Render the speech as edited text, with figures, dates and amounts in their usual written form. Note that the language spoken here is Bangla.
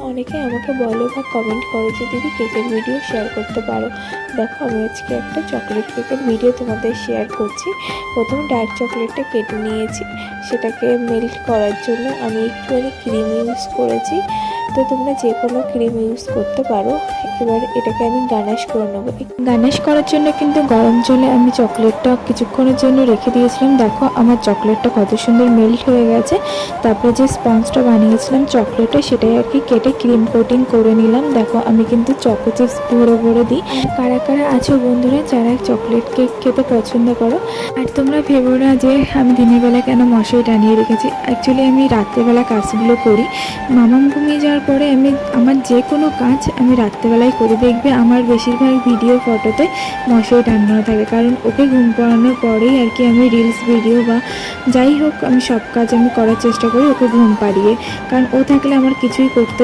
অনেকে আমাকে বলো বা কমেন্ট করো যে দিদি কেকের ভিডিও শেয়ার করতে পারো। দেখো আমি আজকে একটা চকলেট কেকের ভিডিও তোমাদের শেয়ার করছি। প্রথমে ডার্ক চকলেটটা কেটে নিয়েছি, সেটাকে মেল্ট করার জন্য আমি একটুখানি ক্রিম ইউজ করেছি। তো তোমরা যে কোনো ক্রিম ইউজ করতে পারো। এবার এটাকে আমি গানাশ করে নেবো। গানাশ করার জন্য কিন্তু গরম জলে আমি চকলেটটা কিছুক্ষণের জন্য রেখে দিয়েছিলাম। দেখো আমার চকলেটটা কত সুন্দর মেল্ট হয়ে গেছে। তারপরে যে স্পঞ্জটা বানিয়েছিলাম চকলেটে, সেটাই আর কি কেটে ক্রিম কোটিং করে নিলাম। দেখো আমি কিন্তু চকো চিপস ভরে ভরে দিই। কারা কারা আছো বন্ধুরা যারা চকলেট কেক খেতে পছন্দ করো? আর তোমরা ভেবো না যে আমি দিনের বেলা কেন মশারি টানিয়ে রেখেছি। অ্যাকচুয়ালি আমি রাত্রেবেলা কাজগুলো করি। মামাম ঘুমিয়ে যাওয়ার পরে আমার যে কোনো কাজ আমি রাত্রেবেলায় করি। দেখবে আমার বেশিরভাগ ভিডিও ফটোতে মশারি টানানো থাকে, কারণ ওকে ঘুম পাড়ানোর পরেই আর কি আমি রিলস ভিডিও বা যাই হোক আমি সব কাজ আমি করার চেষ্টা করি ওকে ঘুম পাড়িয়ে। কারণ ও থাকলে আমার কিছুই করতে